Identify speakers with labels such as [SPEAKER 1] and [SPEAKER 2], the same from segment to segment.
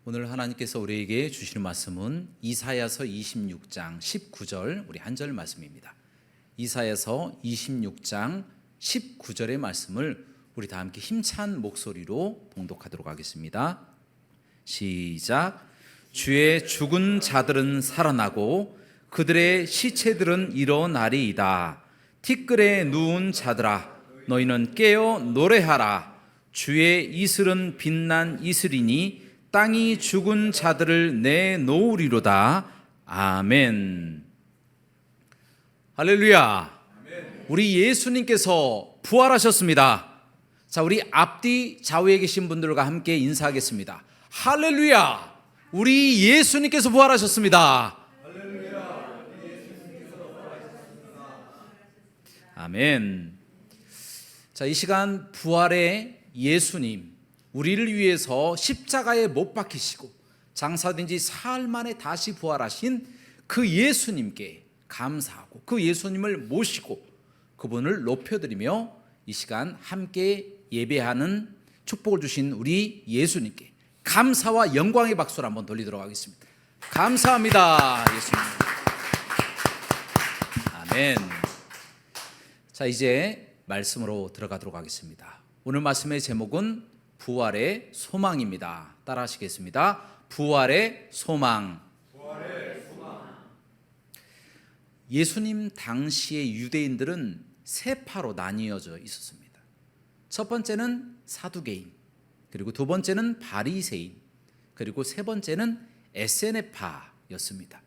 [SPEAKER 1] 오늘 하나님께서 우리에게 주시는 말씀은 이사야서 26장 19절 우리 한 절 말씀입니다. 이사야서 26장 19절의 말씀을 우리 다 함께 힘찬 목소리로 봉독하도록 하겠습니다. 시작. 주의 죽은 자들은 살아나고 그들의 시체들은 일어나리이다. 티끌에 누운 자들아 너희는 깨어 노래하라. 주의 이슬은 빛난 이슬이니 땅이 죽은 자들을 내놓으리로다. 아멘. 할렐루야. 우리 예수님께서 부활하셨습니다. 자, 우리 앞뒤 좌우에 계신 분들과 함께 인사하겠습니다. 할렐루야. 우리 예수님께서 부활하셨습니다. 아멘. 자, 이 시간 부활의 예수님, 우리를 위해서 십자가에 못 박히시고 장사된 지 사흘 만에 다시 부활하신 그 예수님께 감사하고 그 예수님을 모시고 그분을 높여드리며 이 시간 함께 예배하는 축복을 주신 우리 예수님께 감사와 영광의 박수를 한번 돌리도록 하겠습니다. 감사합니다, 예수님. 아멘. 자, 이제 말씀으로 들어가도록 하겠습니다. 오늘 말씀의 제목은 부활의 소망입니다. 따라 하시겠습니다. 부활의 소망. 부활의 소망. 예수님 당시의 유대인들은 세 파로 나뉘어져 있었습니다. 첫 번째는 사두개인, 그리고 두 번째는 바리새인, 그리고 세 번째는 에세네파였습니다.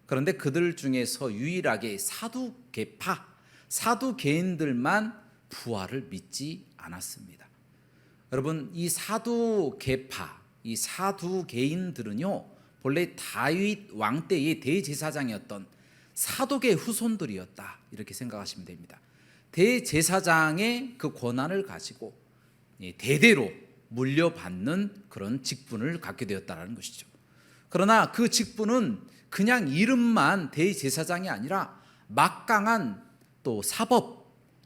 [SPEAKER 1] 그런데 그들 중에서 유일하게 사두개파, 사두개인들만 부활을 믿지 않았습니다. 여러분, 이 사두개파, 이 사두개인들은요, 본래 다윗 왕 때의 대제사장이었던 사독의 후손들이었다, 이렇게 생각하시면 됩니다. 대제사장의 그 권한을 가지고 대대로 물려받는 그런 직분을 갖게 되었다는 것이죠. 그러나 그 직분은 그냥 이름만 대제사장이 아니라 막강한 또 사법,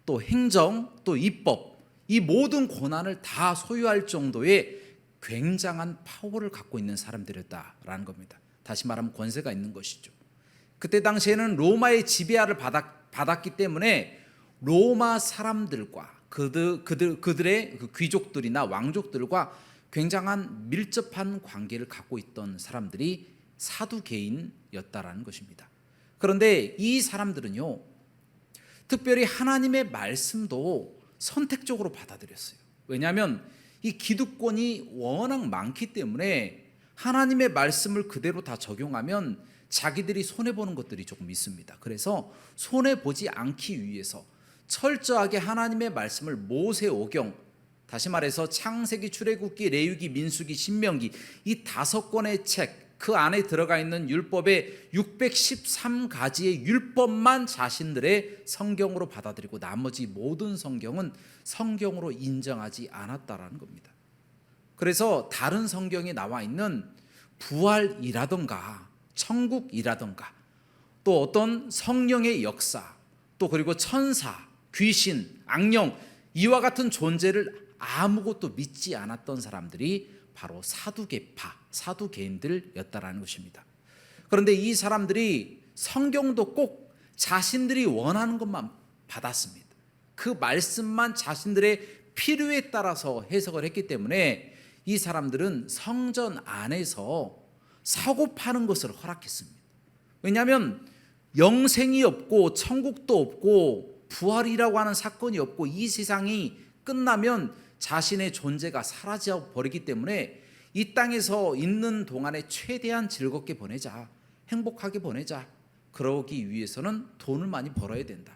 [SPEAKER 1] 또 행정, 또 입법, 이 모든 권한을 다 소유할 정도의 굉장한 파워를 갖고 있는 사람들이었다라는 겁니다. 다시 말하면 권세가 있는 것이죠. 그때 당시에는 로마의 지배하를 받았기 때문에 로마 사람들과 그들의 그 귀족들이나 왕족들과 굉장한 밀접한 관계를 갖고 있던 사람들이 사두개인이었다라는 것입니다. 그런데 이 사람들은요, 특별히 하나님의 말씀도 선택적으로 받아들였어요. 왜냐하면 이 기득권이 워낙 많기 때문에 하나님의 말씀을 그대로 다 적용하면 자기들이 손해보는 것들이 조금 있습니다. 그래서 손해보지 않기 위해서 철저하게 하나님의 말씀을 모세오경, 다시 말해서 창세기, 출애굽기, 레위기, 민수기, 신명기 이 5권의 책, 그 안에 들어가 있는 율법의 613가지의 율법만 자신들의 성경으로 받아들이고 나머지 모든 성경은 성경으로 인정하지 않았다라는 겁니다. 그래서 다른 성경에 나와 있는 부활이라던가 천국이라던가 또 어떤 성령의 역사, 또 그리고 천사, 귀신, 악령 이와 같은 존재를 아무것도 믿지 않았던 사람들이 바로 사두개파, 사두개인들이었다라는 것입니다. 그런데 이 사람들이 성경도 꼭 자신들이 원하는 것만 받았습니다. 그 말씀만 자신들의 필요에 따라서 해석을 했기 때문에 이 사람들은 성전 안에서 사고 파는 것을 허락했습니다. 왜냐하면 영생이 없고 천국도 없고 부활이라고 하는 사건이 없고 이 세상이 끝나면 자신의 존재가 사라져 버리기 때문에 이 땅에서 있는 동안에 최대한 즐겁게 보내자, 행복하게 보내자, 그러기 위해서는 돈을 많이 벌어야 된다,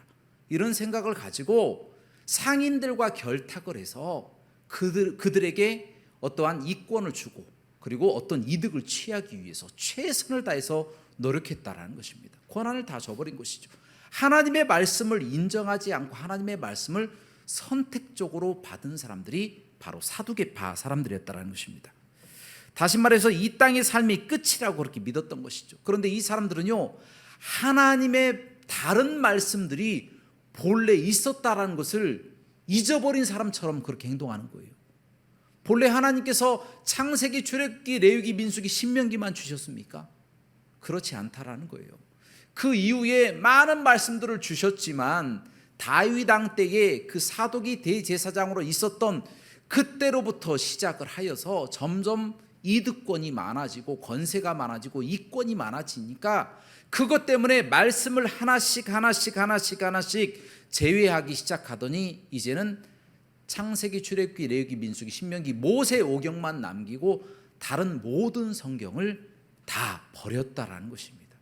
[SPEAKER 1] 이런 생각을 가지고 상인들과 결탁을 해서 그들에게 어떠한 이권을 주고 그리고 어떤 이득을 취하기 위해서 최선을 다해서 노력했다라는 것입니다. 권한을 다 줘버린 것이죠. 하나님의 말씀을 인정하지 않고 하나님의 말씀을 선택적으로 받은 사람들이 바로 사두개파 사람들이었다는 것입니다. 다시 말해서 이 땅의 삶이 끝이라고 그렇게 믿었던 것이죠. 그런데 이 사람들은요, 하나님의 다른 말씀들이 본래 있었다라는 것을 잊어버린 사람처럼 그렇게 행동하는 거예요. 본래 하나님께서 창세기, 출애굽기, 레위기, 민수기, 신명기만 주셨습니까? 그렇지 않다라는 거예요. 그 이후에 많은 말씀들을 주셨지만 다윗 왕 때에 그 사독이 대제사장으로 있었던 그때로부터 시작을 하여서 점점 이득권이 많아지고 권세가 많아지고 이권이 많아지니까 그것 때문에 말씀을 하나씩 제외하기 시작하더니 이제는 창세기, 출애굽기, 레위기, 민수기, 신명기, 모세오경만 남기고 다른 모든 성경을 다 버렸다라는 것입니다.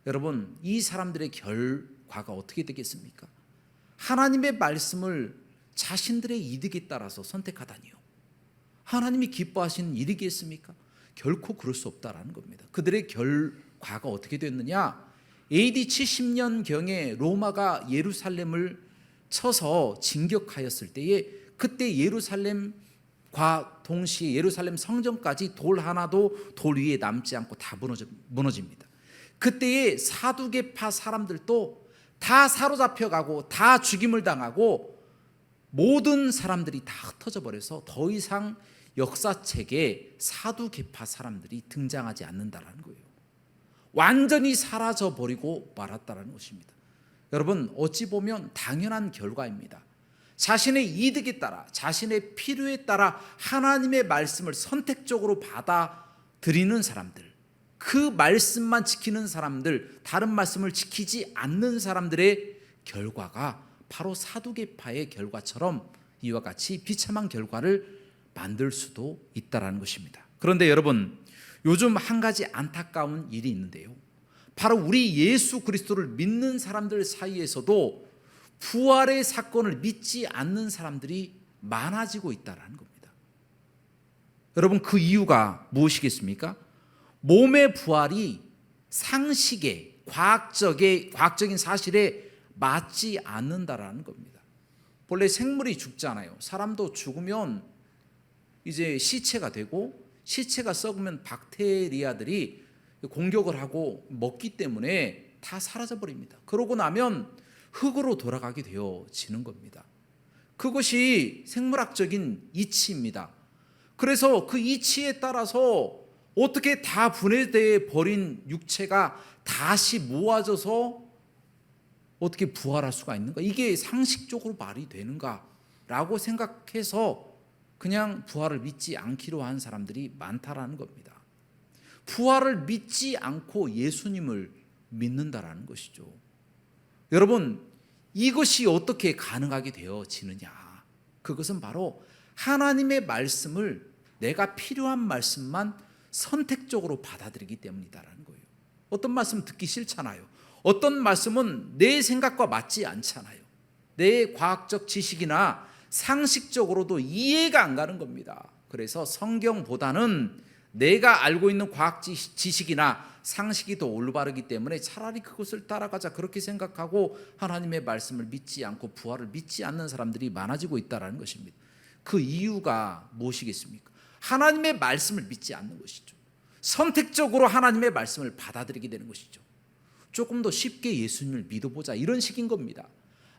[SPEAKER 1] 여러분, 이 사람들의 결과가 어떻게 되겠습니까? 하나님의 말씀을 자신들의 이득에 따라서 선택하다니요. 하나님이 기뻐하시는 일이겠습니까? 결코 그럴 수 없다라는 겁니다. 그들의 결과가 어떻게 됐느냐? AD 70년경에 로마가 예루살렘을 쳐서 진격하였을 때에 그때 예루살렘과 동시에 예루살렘 성전까지 돌 하나도 돌 위에 남지 않고 다 무너집니다. 그때의 사두개파 사람들도 다 사로잡혀가고 다 죽임을 당하고 모든 사람들이 다 흩어져 버려서 더 이상 역사책에 사두개파 사람들이 등장하지 않는다라는 거예요. 완전히 사라져 버리고 말았다라는 것입니다. 여러분, 어찌 보면 당연한 결과입니다. 자신의 이득에 따라, 자신의 필요에 따라 하나님의 말씀을 선택적으로 받아들이는 사람들, 그 말씀만 지키는 사람들, 다른 말씀을 지키지 않는 사람들의 결과가 바로 사두개파의 결과처럼 이와 같이 비참한 결과를 만들 수도 있다는 것입니다. 그런데 여러분, 요즘 한 가지 안타까운 일이 있는데요, 바로 우리 예수 그리스도를 믿는 사람들 사이에서도 부활의 사건을 믿지 않는 사람들이 많아지고 있다는 겁니다. 여러분, 그 이유가 무엇이겠습니까? 몸의 부활이 상식에, 과학적인 사실에 맞지 않는다라는 겁니다. 본래 생물이 죽잖아요. 사람도 죽으면 이제 시체가 되고, 시체가 썩으면 박테리아들이 공격을 하고 먹기 때문에 다 사라져 버립니다. 그러고 나면 흙으로 돌아가게 되어지는 겁니다. 그것이 생물학적인 이치입니다. 그래서 그 이치에 따라서 어떻게 다 분해돼 버린 육체가 다시 모아져서 어떻게 부활할 수가 있는가? 이게 상식적으로 말이 되는가라고 생각해서 그냥 부활을 믿지 않기로 한 사람들이 많다라는 겁니다. 부활을 믿지 않고 예수님을 믿는다라는 것이죠. 여러분, 이것이 어떻게 가능하게 되어지느냐? 그것은 바로 하나님의 말씀을 내가 필요한 말씀만 선택적으로 받아들이기 때문이다라는 거예요. 어떤 말씀 듣기 싫잖아요. 어떤 말씀은 내 생각과 맞지 않잖아요. 내 과학적 지식이나 상식적으로도 이해가 안 가는 겁니다. 그래서 성경보다는 내가 알고 있는 과학 지식이나 상식이 더 올바르기 때문에 차라리 그것을 따라가자, 그렇게 생각하고 하나님의 말씀을 믿지 않고 부활을 믿지 않는 사람들이 많아지고 있다는 것입니다. 그 이유가 무엇이겠습니까? 하나님의 말씀을 믿지 않는 것이죠. 선택적으로 하나님의 말씀을 받아들이게 되는 것이죠. 조금 더 쉽게 예수님을 믿어보자, 이런 식인 겁니다.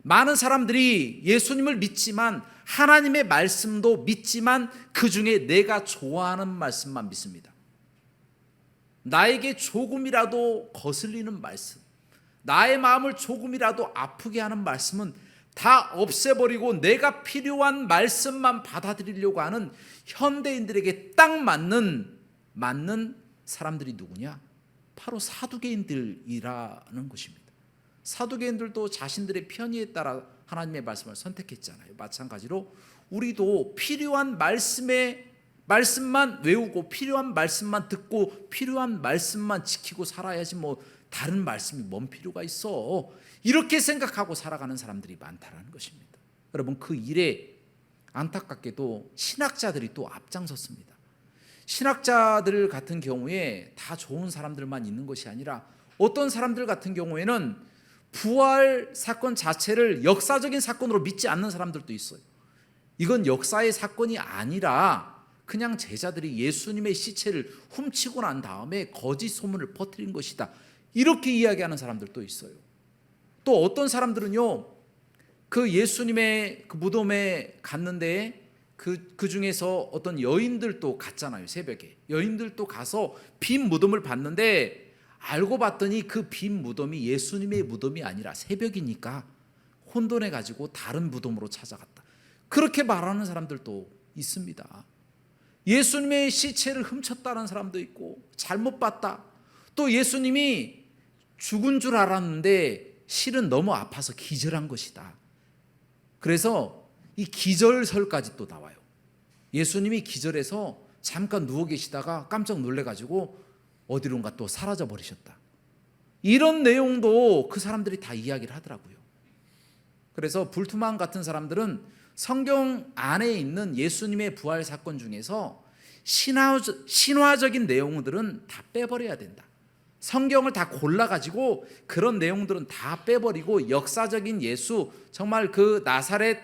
[SPEAKER 1] 많은 사람들이 예수님을 믿지만, 하나님의 말씀도 믿지만 그 중에 내가 좋아하는 말씀만 믿습니다. 나에게 조금이라도 거슬리는 말씀, 나의 마음을 조금이라도 아프게 하는 말씀은 다 없애버리고 내가 필요한 말씀만 받아들이려고 하는 현대인들에게 딱 맞는 사람들이 누구냐? 바로 사두개인들이라는 것입니다. 사두개인들도 자신들의 편의에 따라 하나님의 말씀을 선택했잖아요. 마찬가지로 우리도 필요한 말씀만 외우고 필요한 말씀만 듣고 필요한 말씀만 지키고 살아야지 뭐 다른 말씀이 뭔 필요가 있어, 이렇게 생각하고 살아가는 사람들이 많다는 것입니다. 여러분, 그 일에 안타깝게도 신학자들이 또 앞장섰습니다. 신학자들 같은 경우에 다 좋은 사람들만 있는 것이 아니라 어떤 사람들 같은 경우에는 부활 사건 자체를 역사적인 사건으로 믿지 않는 사람들도 있어요. 이건 역사의 사건이 아니라 그냥 제자들이 예수님의 시체를 훔치고 난 다음에 거짓 소문을 퍼뜨린 것이다, 이렇게 이야기하는 사람들도 있어요. 또 어떤 사람들은요, 그 예수님의 그 무덤에 갔는데 그 중에서 어떤 여인들도 갔잖아요. 새벽에 여인들도 가서 빈 무덤을 봤는데 알고 봤더니 그 빈 무덤이 예수님의 무덤이 아니라 새벽이니까 혼돈해 가지고 다른 무덤으로 찾아갔다. 그렇게 말하는 사람들도 있습니다. 예수님의 시체를 훔쳤다는 사람도 있고 잘못 봤다. 또 예수님이 죽은 줄 알았는데 실은 너무 아파서 기절한 것이다. 그래서 이 기절설까지 또 나와요. 예수님이 기절해서 잠깐 누워 계시다가 깜짝 놀래가지고 어디론가 또 사라져 버리셨다. 이런 내용도 그 사람들이 다 이야기를 하더라고요. 그래서 불투만 같은 사람들은 성경 안에 있는 예수님의 부활 사건 중에서 신화적인 내용들은 다 빼버려야 된다. 성경을 다 골라가지고 그런 내용들은 다 빼버리고 역사적인 예수, 정말 그 나사렛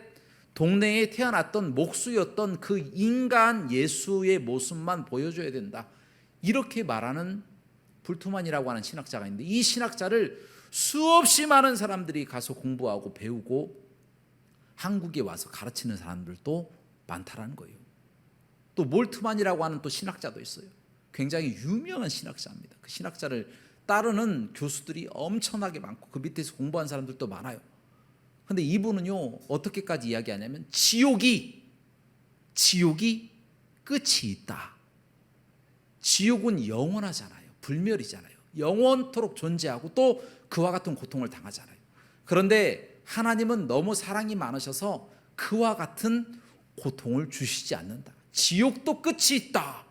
[SPEAKER 1] 동네에 태어났던 목수였던 그 인간 예수의 모습만 보여줘야 된다. 이렇게 말하는 불투만이라고 하는 신학자가 있는데, 이 신학자를 수없이 많은 사람들이 가서 공부하고 배우고 한국에 와서 가르치는 사람들도 많다라는 거예요. 또 몰트만이라고 하는 또 신학자도 있어요. 굉장히 유명한 신학자입니다. 그 신학자를 따르는 교수들이 엄청나게 많고 그 밑에서 공부한 사람들도 많아요. 근데 이분은요, 어떻게까지 이야기하냐면 지옥이 끝이 있다. 지옥은 영원하잖아요. 불멸이잖아요. 영원토록 존재하고 또 그와 같은 고통을 당하잖아요. 그런데 하나님은 너무 사랑이 많으셔서 그와 같은 고통을 주시지 않는다. 지옥도 끝이 있다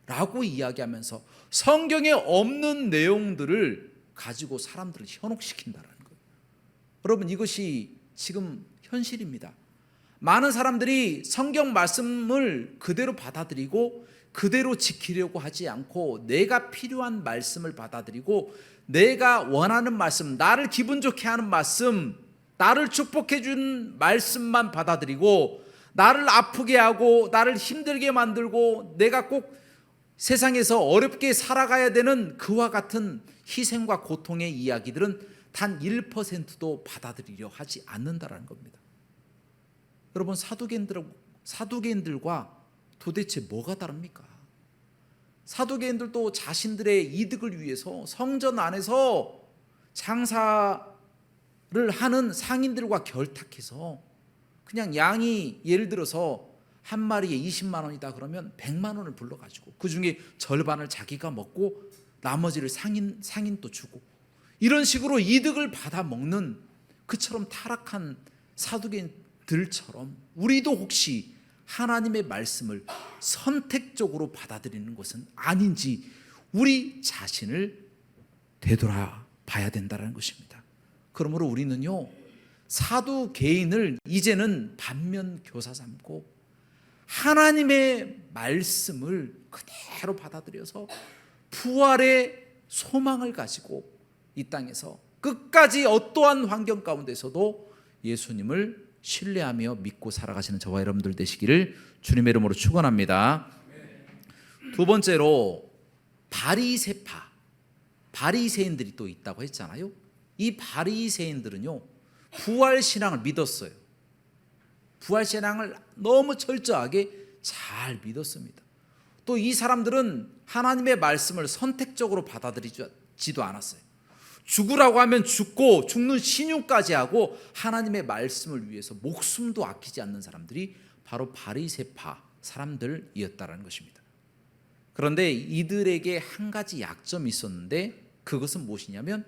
[SPEAKER 1] 라고 이야기하면서 성경에 없는 내용들을 가지고 사람들을 현혹시킨다는 거예요. 여러분, 이것이 지금 현실입니다. 많은 사람들이 성경 말씀을 그대로 받아들이고 그대로 지키려고 하지 않고 내가 필요한 말씀을 받아들이고 내가 원하는 말씀, 나를 기분 좋게 하는 말씀, 나를 축복해 준 말씀만 받아들이고 나를 아프게 하고 나를 힘들게 만들고 내가 꼭 세상에서 어렵게 살아가야 되는 그와 같은 희생과 고통의 이야기들은 단 1%도 받아들이려 하지 않는다라는 겁니다. 여러분, 사두개인들과 도대체 뭐가 다릅니까? 사두개인들도 자신들의 이득을 위해서 성전 안에서 장사를 하는 상인들과 결탁해서 그냥 양이 예를 들어서 한 마리에 20만 원이다 그러면 100만 원을 불러가지고 그 중에 절반을 자기가 먹고 나머지를 상인 또 주고 이런 식으로 이득을 받아 먹는 그처럼 타락한 사두개인들처럼 우리도 혹시 하나님의 말씀을 선택적으로 받아들이는 것은 아닌지 우리 자신을 되돌아봐야 된다는 것입니다. 그러므로 우리는요, 사두개인을 이제는 반면 교사 삼고 하나님의 말씀을 그대로 받아들여서 부활의 소망을 가지고 이 땅에서 끝까지 어떠한 환경 가운데서도 예수님을 신뢰하며 믿고 살아가시는 저와 여러분들 되시기를 주님의 이름으로 축원합니다. 두 번째로 바리새파, 바리새인들이 또 있다고 했잖아요. 이 바리새인들은요, 부활신앙을 믿었어요. 부활신앙을 너무 철저하게 잘 믿었습니다. 또 이 사람들은 하나님의 말씀을 선택적으로 받아들이지도 않았어요. 죽으라고 하면 죽고 죽는 신용까지 하고 하나님의 말씀을 위해서 목숨도 아끼지 않는 사람들이 바로 바리새파 사람들이었다는 것입니다. 그런데 이들에게 한 가지 약점이 있었는데 그것은 무엇이냐면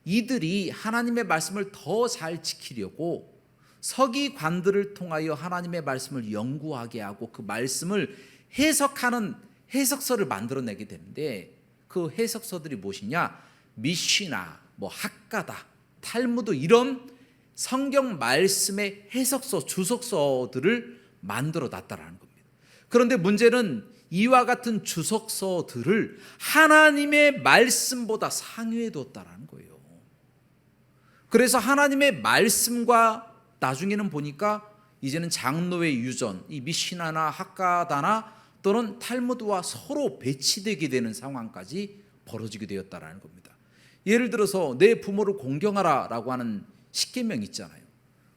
[SPEAKER 1] 이들이 하나님의 말씀을 더 잘 지키려고 서기관들을 통하여 하나님의 말씀을 연구하게 하고 그 말씀을 해석하는 해석서를 만들어내게 되는데 그 해석서들이 무엇이냐? 미시나, 학가다, 탈무드 이런 성경 말씀의 해석서, 주석서들을 만들어 놨다라는 겁니다. 그런데 문제는 이와 같은 주석서들을 하나님의 말씀보다 상위에 뒀다라는 거예요. 그래서 하나님의 말씀과 나중에는 보니까 이제는 장로의 유전, 이 미시나나 학가다나 또는 탈무드와 서로 배치되게 되는 상황까지 벌어지게 되었다라는 겁니다. 예를 들어서 내 부모를 공경하라 라고 하는 십계명 있잖아요.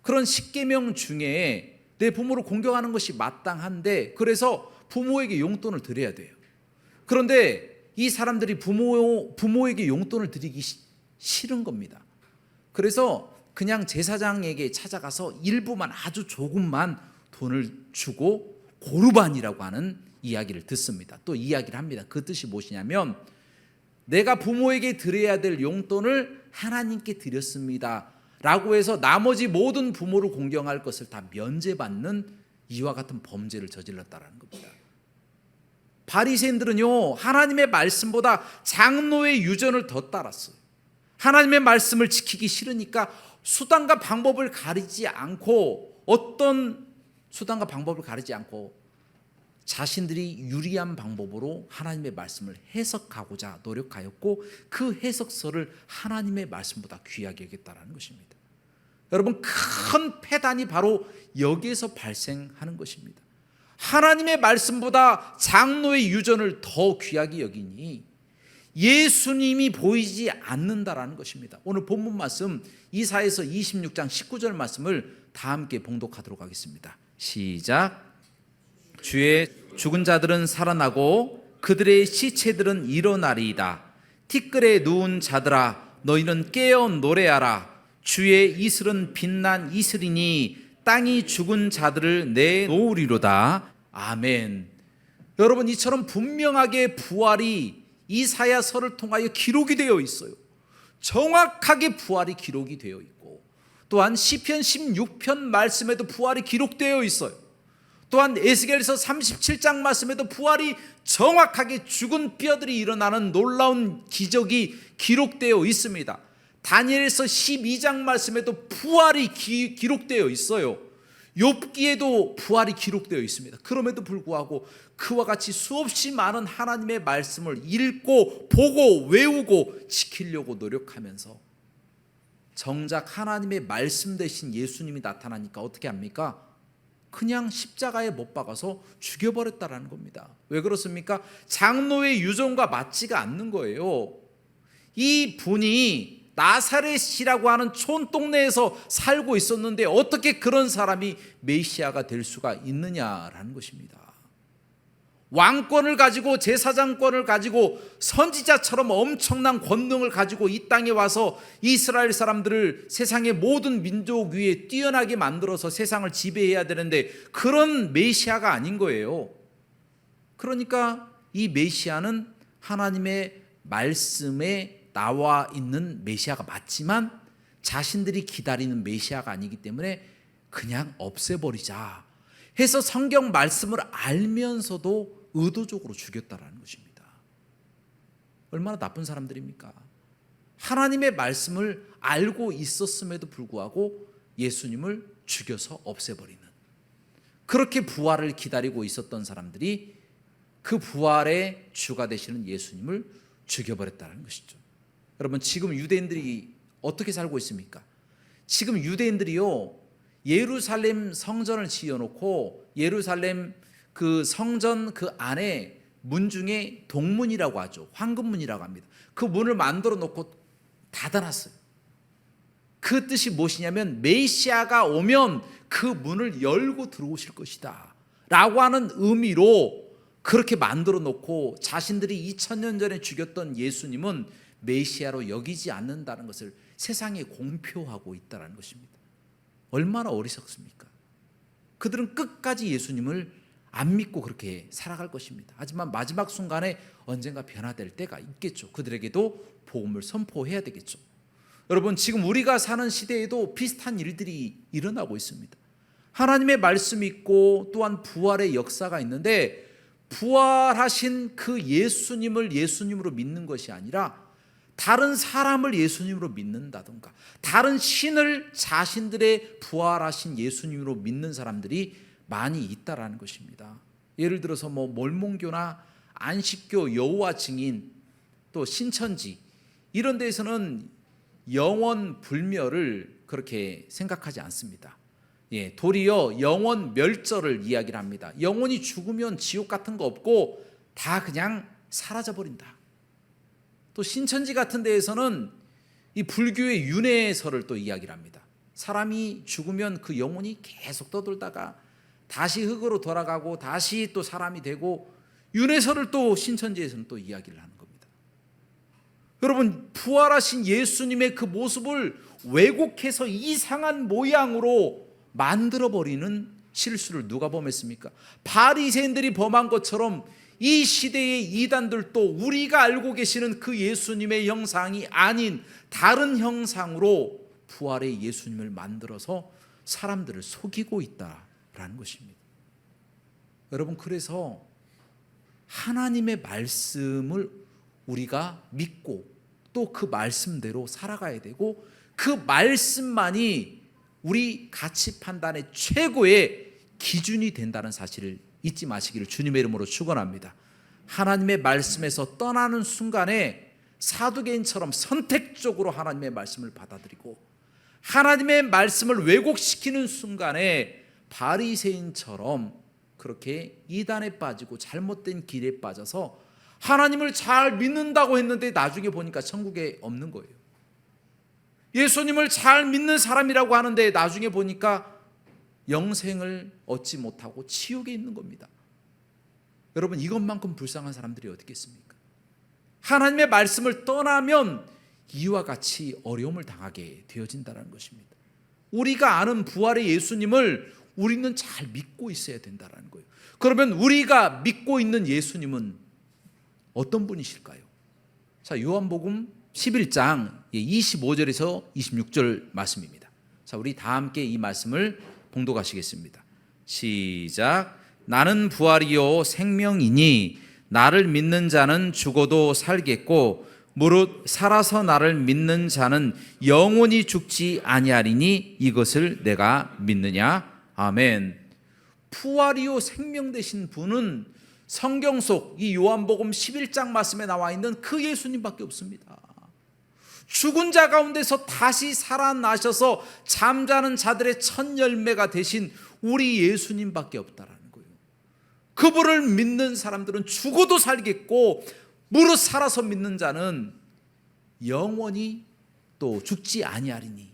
[SPEAKER 1] 그런 십계명 중에 내 부모를 공경하는 것이 마땅한데, 그래서 부모에게 용돈을 드려야 돼요. 그런데 이 사람들이 부모에게 용돈을 드리기 싫은 겁니다. 그래서 그냥 제사장에게 찾아가서 일부만, 아주 조금만 돈을 주고 고르반이라고 하는 이야기를 듣습니다. 또 이야기를 합니다. 그 뜻이 무엇이냐면, 내가 부모에게 드려야 될 용돈을 하나님께 드렸습니다 라고 해서 나머지 모든 부모를 공경할 것을 다 면제받는 이와 같은 범죄를 저질렀다라는 겁니다. 바리새인들은요, 하나님의 말씀보다 장로의 유전을 더 따랐어요. 하나님의 말씀을 지키기 싫으니까 수단과 방법을 가리지 않고, 어떤 수단과 방법을 가리지 않고 자신들이 유리한 방법으로 하나님의 말씀을 해석하고자 노력하였고, 그 해석서를 하나님의 말씀보다 귀하게 여겼다는 것입니다. 여러분, 큰 폐단이 바로 여기에서 발생하는 것입니다. 하나님의 말씀보다 장로의 유전을 더 귀하게 여기니 예수님이 보이지 않는다라는 것입니다. 오늘 본문 말씀 이사야서 26장 19절 말씀을 다 함께 봉독하도록 하겠습니다. 시작. 주의 죽은 자들은 살아나고 그들의 시체들은 일어나리이다. 티끌에 누운 자들아, 너희는 깨어 노래하라. 주의 이슬은 빛난 이슬이니 땅이 죽은 자들을 내놓으리로다. 아멘. 여러분, 이처럼 분명하게 부활이 이사야서를 통하여 기록이 되어 있어요. 정확하게 부활이 기록이 되어 있고, 또한 시편 16편 말씀에도 부활이 기록되어 있어요. 또한 에스겔서 37장 말씀에도 부활이 정확하게 죽은 뼈들이 일어나는 놀라운 기적이 기록되어 있습니다. 다니엘서 12장 말씀에도 부활이 기록되어 있어요. 욥기에도 부활이 기록되어 있습니다. 그럼에도 불구하고 그와 같이 수없이 많은 하나님의 말씀을 읽고 보고 외우고 지키려고 노력하면서 정작 하나님의 말씀 대신 예수님이 나타나니까 어떻게 합니까? 그냥 십자가에 못 박아서 죽여버렸다라는 겁니다. 왜 그렇습니까? 장로의 유전과 맞지가 않는 거예요. 이 분이 나사렛이라고 하는 촌동네에서 살고 있었는데 어떻게 그런 사람이 메시아가 될 수가 있느냐라는 것입니다. 왕권을 가지고, 제사장권을 가지고, 선지자처럼 엄청난 권능을 가지고 이 땅에 와서 이스라엘 사람들을 세상의 모든 민족 위에 뛰어나게 만들어서 세상을 지배해야 되는데 그런 메시아가 아닌 거예요. 그러니까 이 메시아는 하나님의 말씀에 나와 있는 메시아가 맞지만 자신들이 기다리는 메시아가 아니기 때문에 그냥 없애버리자 해서 성경 말씀을 알면서도 의도적으로 죽였다라는 것입니다. 얼마나 나쁜 사람들입니까? 하나님의 말씀을 알고 있었음에도 불구하고 예수님을 죽여서 없애버리는, 그렇게 부활을 기다리고 있었던 사람들이 그 부활의 주가 되시는 예수님을 죽여버렸다는 것이죠. 여러분, 지금 유대인들이 어떻게 살고 있습니까? 지금 유대인들이요, 예루살렘 성전을 지어놓고 예루살렘 그 성전 그 안에 문 중에 동문이라고 하죠. 황금문이라고 합니다. 그 문을 만들어 놓고 닫아놨어요. 그 뜻이 무엇이냐면 메시아가 오면 그 문을 열고 들어오실 것이다 라고 하는 의미로 그렇게 만들어 놓고 자신들이 2000년 전에 죽였던 예수님은 메시아로 여기지 않는다는 것을 세상에 공표하고 있다는 것입니다. 얼마나 어리석습니까? 그들은 끝까지 예수님을 안 믿고 그렇게 살아갈 것입니다. 하지만 마지막 순간에 언젠가 변화될 때가 있겠죠. 그들에게도 복음을 선포해야 되겠죠. 여러분, 지금 우리가 사는 시대에도 비슷한 일들이 일어나고 있습니다. 하나님의 말씀이 있고 또한 부활의 역사가 있는데 부활하신 그 예수님을 예수님으로 믿는 것이 아니라 다른 사람을 예수님으로 믿는다든가 다른 신을 자신들의 부활하신 예수님으로 믿는 사람들이 많이 있다라는 것입니다. 예를 들어서 몰몬교나 안식교, 여호와 증인, 또 신천지 이런 데에서는 영원 불멸을 그렇게 생각하지 않습니다. 도리어 영원 멸절을 이야기를 합니다. 영원히 죽으면 지옥 같은 거 없고 다 그냥 사라져 버린다. 또 신천지 같은 데에서는 이 불교의 윤회설을 또 이야기를 합니다. 사람이 죽으면 그 영혼이 계속 떠돌다가 다시 흙으로 돌아가고 다시 또 사람이 되고, 윤회설을 또 신천지에서는 또 이야기를 하는 겁니다. 여러분, 부활하신 예수님의 그 모습을 왜곡해서 이상한 모양으로 만들어버리는 실수를 누가 범했습니까? 바리새인들이 범한 것처럼 이 시대의 이단들도 우리가 알고 계시는 그 예수님의 형상이 아닌 다른 형상으로 부활의 예수님을 만들어서 사람들을 속이고 있다라는 것입니다. 여러분, 그래서 하나님의 말씀을 우리가 믿고 또 그 말씀대로 살아가야 되고, 그 말씀만이 우리 가치 판단의 최고의 기준이 된다는 사실을 잊지 마시기를 주님의 이름으로 축원합니다. 하나님의 말씀에서 떠나는 순간에 사두개인처럼 선택적으로 하나님의 말씀을 받아들이고, 하나님의 말씀을 왜곡시키는 순간에 바리새인처럼 그렇게 이단에 빠지고 잘못된 길에 빠져서 하나님을 잘 믿는다고 했는데 나중에 보니까 천국에 없는 거예요. 예수님을 잘 믿는 사람이라고 하는데 나중에 보니까 영생을 얻지 못하고 지옥에 있는 겁니다. 여러분, 이것만큼 불쌍한 사람들이 어디 있겠습니까? 하나님의 말씀을 떠나면 이와 같이 어려움을 당하게 되어진다는 것입니다. 우리가 아는 부활의 예수님을 우리는 잘 믿고 있어야 된다는 거예요. 그러면 우리가 믿고 있는 예수님은 어떤 분이실까요? 자, 요한복음 11장 25절에서 26절 말씀입니다. 자, 우리 다 함께 이 말씀을 봉독하시겠습니다. 시작. 나는 부활이요 생명이니 나를 믿는 자는 죽어도 살겠고 무릇 살아서 나를 믿는 자는 영원히 죽지 아니하리니 이것을 내가 믿느냐? 아멘. 부활이요 생명 되신 분은 성경 속 이 요한복음 11장 말씀에 나와 있는 그 예수님밖에 없습니다. 죽은 자 가운데서 다시 살아나셔서 잠자는 자들의 첫 열매가 되신 우리 예수님밖에 없다라는 거예요. 그분을 믿는 사람들은 죽어도 살겠고 무릇 살아서 믿는 자는 영원히 또 죽지 아니하리니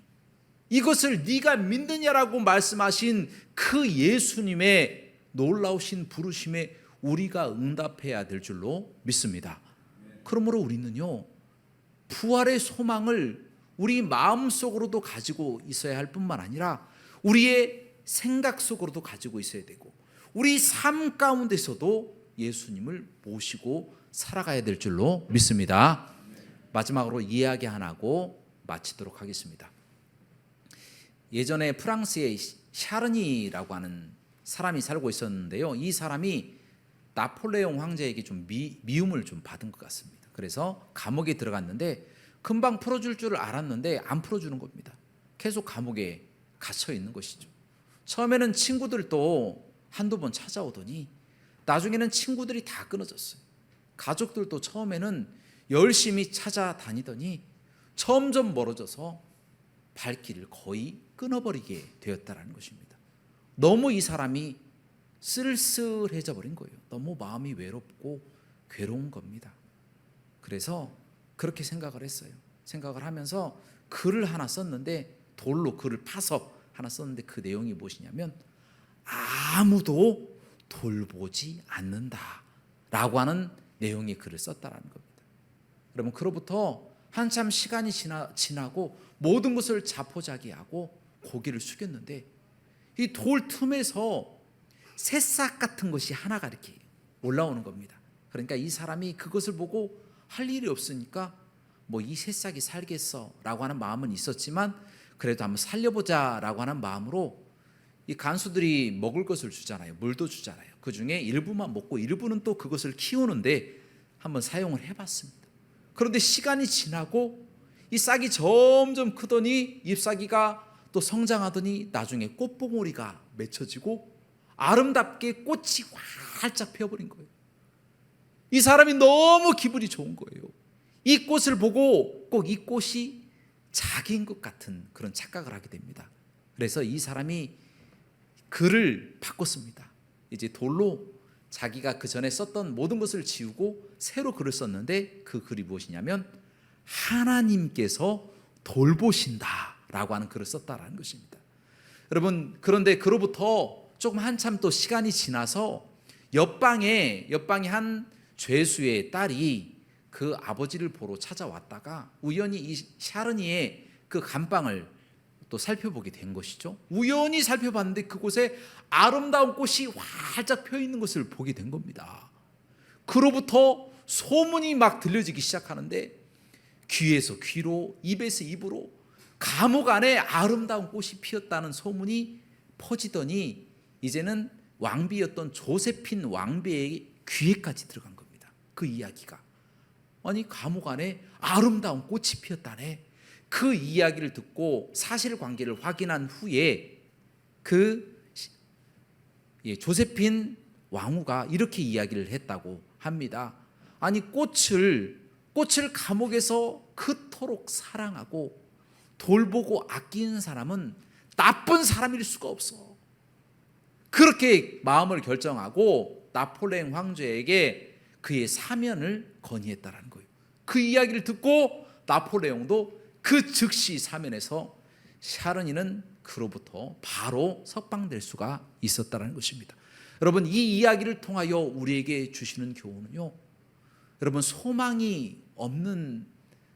[SPEAKER 1] 이것을 네가 믿느냐라고 말씀하신 그 예수님의 놀라우신 부르심에 우리가 응답해야 될 줄로 믿습니다. 그러므로 우리는요, 부활의 소망을 우리 마음속으로도 가지고 있어야 할 뿐만 아니라 우리의 생각 속으로도 가지고 있어야 되고 우리 삶 가운데서도 예수님을 모시고 살아가야 될 줄로 믿습니다. 마지막으로 이야기 하나 하고 마치도록 하겠습니다. 예전에 프랑스에 샤르니라고 하는 사람이 살고 있었는데요, 이 사람이 나폴레옹 황제에게 좀 미움을 좀 받은 것 같습니다. 그래서 감옥에 들어갔는데 금방 풀어줄 줄 알았는데 안 풀어주는 겁니다. 계속 감옥에 갇혀 있는 것이죠. 처음에는 친구들도 한두 번 찾아오더니 나중에는 친구들이 다 끊어졌어요. 가족들도 처음에는 열심히 찾아다니더니 점점 멀어져서 발길을 거의 끊어버리게 되었다는 것입니다. 너무 이 사람이 쓸쓸해져 버린 거예요. 너무 마음이 외롭고 괴로운 겁니다. 그래서 그렇게 생각을 했어요. 생각을 하면서 글을 하나 썼는데, 돌로 글을 파서 하나 썼는데 그 내용이 무엇이냐면 아무도 돌보지 않는다라고 하는 내용의 글을 썼다라는 겁니다. 여러분, 그로부터 한참 시간이 지나고 모든 것을 자포자기하고 고개를 숙였는데 이 돌 틈에서 새싹 같은 것이 하나가 이렇게 올라오는 겁니다. 그러니까 이 사람이 그것을 보고 할 일이 없으니까 뭐 이 새싹이 살겠어라고 하는 마음은 있었지만 그래도 한번 살려보자라고 하는 마음으로 이 간수들이 먹을 것을 주잖아요. 물도 주잖아요. 그 중에 일부만 먹고 일부는 또 그것을 키우는데 한번 사용을 해봤습니다. 그런데 시간이 지나고 이 싹이 점점 크더니 잎사귀가 또 성장하더니 나중에 꽃봉오리가 맺혀지고 아름답게 꽃이 활짝 피어버린 거예요. 이 사람이 너무 기분이 좋은 거예요. 이 꽃을 보고 꼭 이 꽃이 자기인 것 같은 그런 착각을 하게 됩니다. 그래서 이 사람이 글을 바꿨습니다. 이제 돌로 자기가 그 전에 썼던 모든 것을 지우고 새로 글을 썼는데 그 글이 무엇이냐면 하나님께서 돌보신다 라고 하는 글을 썼다라는 것입니다. 여러분, 그런데 그로부터 조금 한참 또 시간이 지나서 옆방에 한 죄수의 딸이 그 아버지를 보러 찾아왔다가 우연히 이 샤르니의 그 감방을 또 살펴보게 된 것이죠. 우연히 살펴봤는데 그곳에 아름다운 꽃이 활짝 펴 있는 것을 보게 된 겁니다. 그로부터 소문이 막 들려지기 시작하는데 귀에서 귀로, 입에서 입으로 감옥 안에 아름다운 꽃이 피었다는 소문이 퍼지더니 이제는 왕비였던 조세핀 왕비의 귀에까지 들어간 겁니다. 그 이야기가. 아니, 감옥 안에 아름다운 꽃이 피었다네. 그 이야기를 듣고 사실관계를 확인한 후에 조세핀 왕후가 이렇게 이야기를 했다고 합니다. 아니, 꽃을 감옥에서 그토록 사랑하고 돌보고 아끼는 사람은 나쁜 사람일 수가 없어. 그렇게 마음을 결정하고 나폴레옹 황제에게 그의 사면을 건의했다라는 거예요. 그 이야기를 듣고 나폴레옹도 그 즉시 사면에서 샤르니는 그로부터 바로 석방될 수가 있었다는 것입니다. 여러분, 이 이야기를 통하여 우리에게 주시는 교훈은요, 여러분, 소망이 없는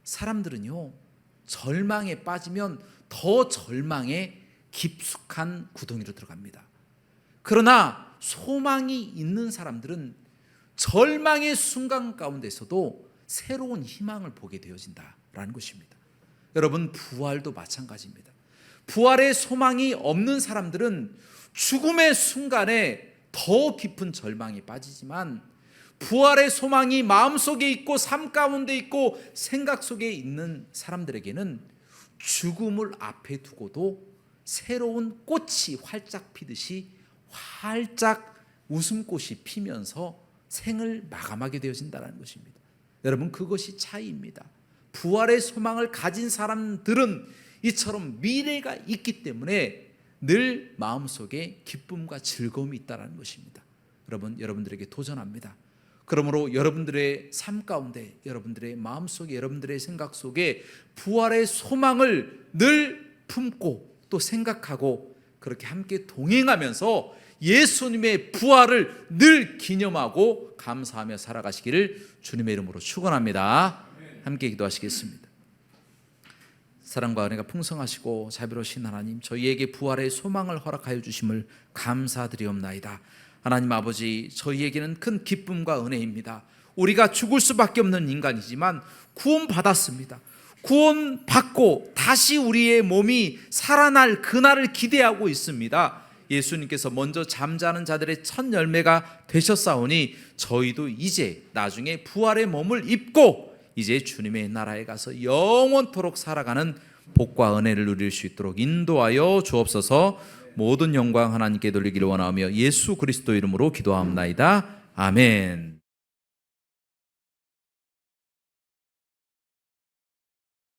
[SPEAKER 1] 사람들은요, 절망에 빠지면 더 절망에 깊숙한 구덩이로 들어갑니다. 그러나 소망이 있는 사람들은 절망의 순간 가운데서도 새로운 희망을 보게 되어진다라는 것입니다. 여러분, 부활도 마찬가지입니다. 부활의 소망이 없는 사람들은 죽음의 순간에 더 깊은 절망에 빠지지만 부활의 소망이 마음속에 있고 삶 가운데 있고 생각 속에 있는 사람들에게는 죽음을 앞에 두고도 새로운 꽃이 활짝 피듯이 활짝 웃음꽃이 피면서 생을 마감하게 되어진다는 것입니다. 여러분, 그것이 차이입니다. 부활의 소망을 가진 사람들은 이처럼 미래가 있기 때문에 늘 마음속에 기쁨과 즐거움이 있다는 것입니다. 여러분들에게 도전합니다. 그러므로 여러분들의 삶 가운데, 여러분들의 마음속에, 여러분들의 생각 속에 부활의 소망을 늘 품고 또 생각하고 그렇게 함께 동행하면서 예수님의 부활을 늘 기념하고 감사하며 살아가시기를 주님의 이름으로 축원합니다. 함께 기도하시겠습니다. 사랑과 은혜가 풍성하시고 자비로우신 하나님, 저희에게 부활의 소망을 허락하여 주심을 감사드리옵나이다. 하나님 아버지, 저희에게는 큰 기쁨과 은혜입니다. 우리가 죽을 수밖에 없는 인간이지만 구원받았습니다. 구원받고 다시 우리의 몸이 살아날 그날을 기대하고 있습니다. 예수님께서 먼저 잠자는 자들의 첫 열매가 되셨사오니 저희도 이제 나중에 부활의 몸을 입고 이제 주님의 나라에 가서 영원토록 살아가는 복과 은혜를 누릴 수 있도록 인도하여 주옵소서. 모든 영광 하나님께 돌리기를 원하며 예수 그리스도 이름으로 기도합나이다. 아멘.